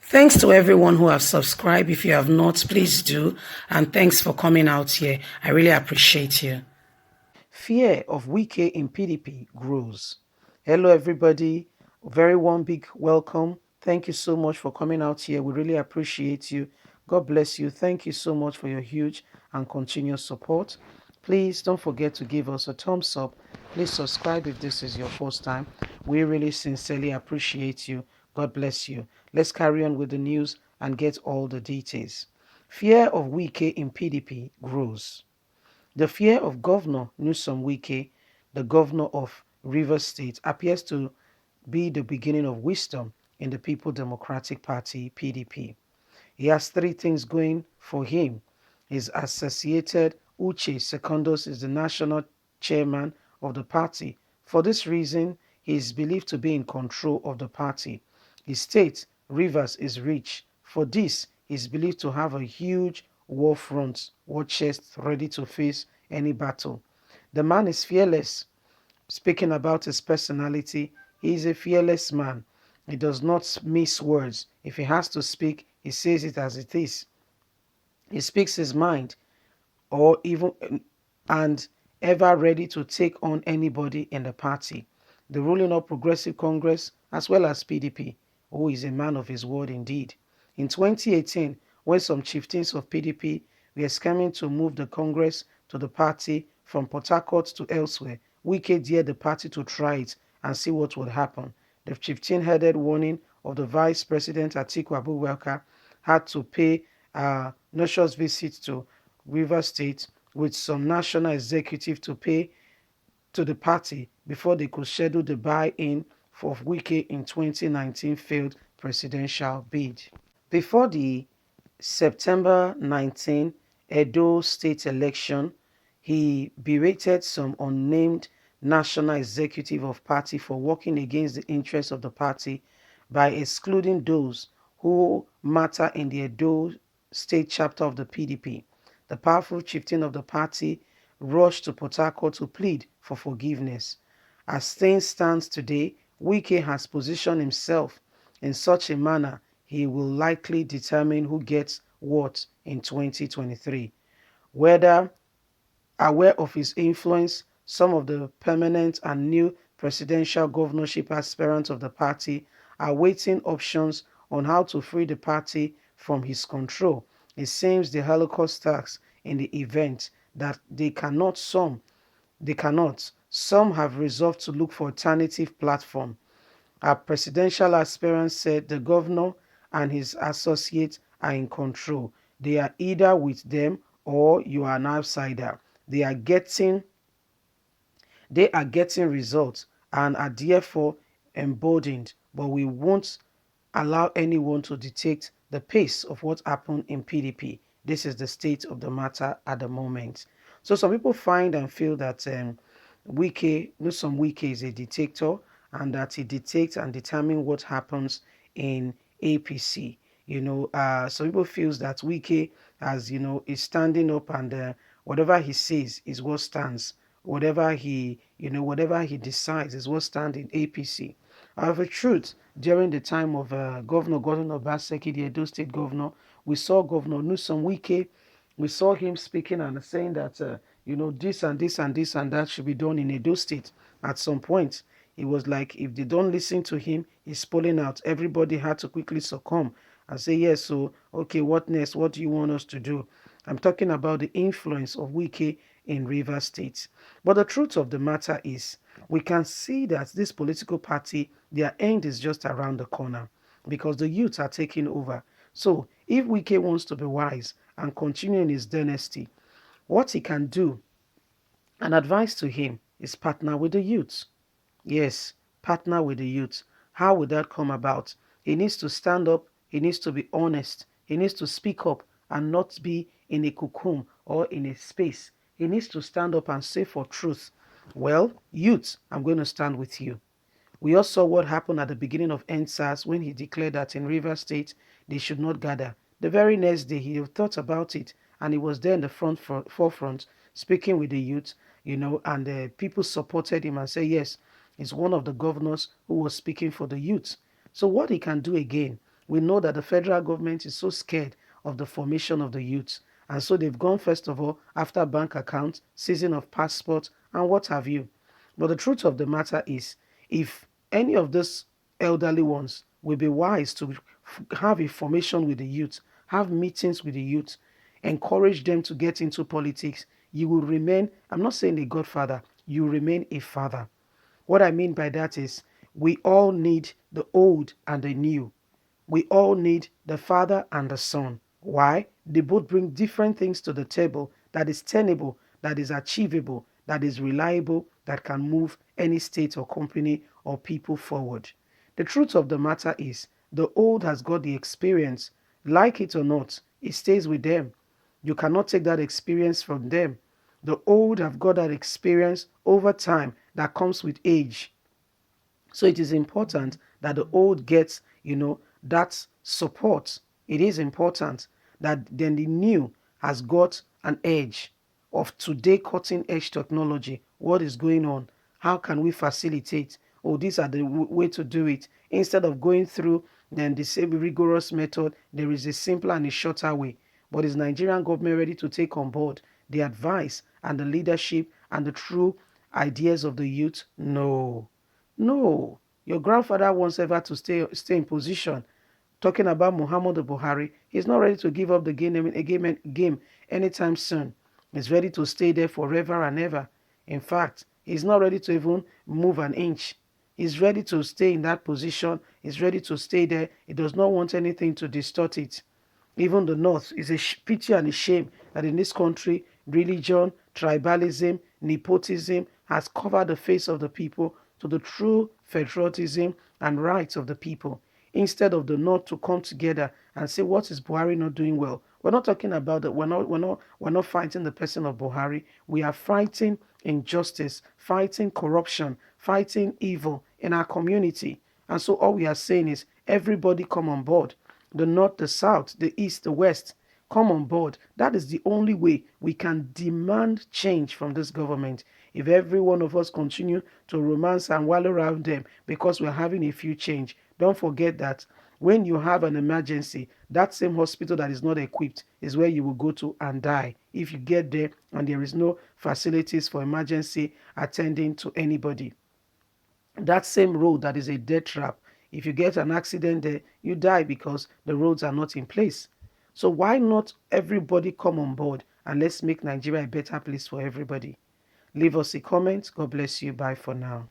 Thanks to everyone who have subscribed. If you have not, please do. And thanks for coming out here. I really appreciate you. Fear of Wike in PDP grows. Hello, everybody. Very warm, big welcome. Thank you so much for coming out here. We really appreciate you. God bless you. Thank you so much for your huge and continuous support. Please don't forget to give us a thumbs up. Please subscribe if this is your first time. We really sincerely appreciate you. God bless you. Let's carry on with the news and get all the details. Fear of Wike in PDP grows. The fear of Governor Newsom Wike, the governor of Rivers State, appears to be the beginning of wisdom in the People Democratic Party, PDP. He has three things going for him. His associated Uche Secondus is the national chairman of the party. For this reason, he is believed to be in control of the party. His state, Rivers, is rich. For this, he is believed to have a huge war front, war chest ready to face any battle. The man is fearless. Speaking about his personality, he is a fearless man. He does not miss words. If he has to speak, he says it as it is. He speaks his mind, or even and ever ready to take on anybody in the party. The ruling of Progressive Congress, as well as PDP, who is a man of his word indeed. In 2018, when some chieftains of PDP were scheming to move the Congress to the party from Port Harcourt to elsewhere, Wike dared the party to try it and see what would happen. The chieftain-headed warning of the Vice President Atiku Abubakar had to pay a noxious visit to Rivers State with some national executive to pay to the party before they could schedule the buy-in for Wike in 2019 failed presidential bid. Before the September 19 Edo State election, he berated some unnamed national executive of party for working against the interests of the party by excluding those who matter in the Edo State chapter of the PDP. The powerful chieftain of the party rushed to Port Harcourt to plead for forgiveness. As things stand today, Wike has positioned himself in such a manner he will likely determine who gets what in 2023. Whether aware of his influence, some of the permanent and new presidential governorship aspirants of the party are weighing options on how to free the party from his control. It seems the Holocaust tax in the event that they cannot. Some have resolved to look for alternative platform. Our presidential aspirant said the governor and his associates are in control. They are either with them or you are an outsider. They are getting results and are therefore emboldened, but we won't allow anyone to dictate the pace of what happened in PDP. This is the state of the matter at the moment. So some people find and feel that Newsom Wike is a dictator and that he dictates and determines what happens in APC. Some people feels that Wike, as is standing up and whatever he says is what stands. Whatever he decides is what stands in APC. However, truth, during the time of Governor Gordon Obaseki, the Edo State governor, we saw Governor Newsom Wike. We saw him speaking and saying that, this and this and this and that should be done in Edo State. At some point, it was like if they don't listen to him, he's pulling out. Everybody had to quickly succumb and say, yes, so, okay, what next? What do you want us to do? I'm talking about the influence of Wike in Rivers State. But the truth of the matter is, we can see that this political party, their end is just around the corner because the youth are taking over. So if Wike wants to be wise and continue in his dynasty, what he can do, an advice to him, is partner with the youth. Yes, partner with the youth. How would that come about? He needs to stand up. He needs to be honest. He needs to speak up and not be in a cocoon or in a space. He needs to stand up and say for truth. Well, youth, I'm going to stand with you. We all saw what happened at the beginning of NSAS when he declared that in Rivers State they should not gather. The very next day he thought about it and he was there in the forefront speaking with the youth, and people supported him and said, yes, he's one of the governors who was speaking for the youth. So what he can do again We know that the federal government is so scared of the formation of the youth. And so they've gone, first of all, after bank accounts, seizing of passports, and what have you. But the truth of the matter is, if any of these elderly ones will be wise to have a formation with the youth, have meetings with the youth, encourage them to get into politics, you will remain, I'm not saying a godfather, you remain a father. What I mean by that is we all need the old and the new. We all need the father and the son. Why? They both bring different things to the table that is tenable, that is achievable, that is reliable, that can move any state or company or people forward. The truth of the matter is the old has got the experience. Like it or not, it stays with them. You cannot take that experience from them. The old have got that experience over time that comes with age. So it is important that the old gets, that support. It is important that then the new has got an edge of today cutting edge technology. What is going on? How can we facilitate? Oh, these are the way to do it. Instead of going through then the same rigorous method, there is a simpler and a shorter way. But is Nigerian government ready to take on board the advice and the leadership and the true ideas of the youth? No. No, your grandfather wants ever to stay in position. Talking about Muhammadu Buhari, he's not ready to give up the game anytime soon. He's ready to stay there forever and ever. In fact, he's not ready to even move an inch. He's ready to stay in that position. He's ready to stay there. He does not want anything to distort it. Even the North is a pity and a shame that in this country, religion, tribalism, nepotism has covered the face of the people to the true patriotism and rights of the people. Instead of the North to come together and say, what is Buhari not doing well? We're not talking about that. We're not fighting the person of Buhari. We are fighting injustice, fighting corruption, fighting evil in our community. And so all we are saying is everybody come on board. The North, the South, the East, the West, come on board. That is the only way we can demand change from this government. If every one of us continue to romance and wallow around them because we're having a few change, don't forget that when you have an emergency, that same hospital that is not equipped is where you will go to and die. If you get there and there is no facilities for emergency attending to anybody. That same road that is a death trap, if you get an accident there, you die because the roads are not in place. So why not everybody come on board and let's make Nigeria a better place for everybody? Leave us a comment. God bless you. Bye for now.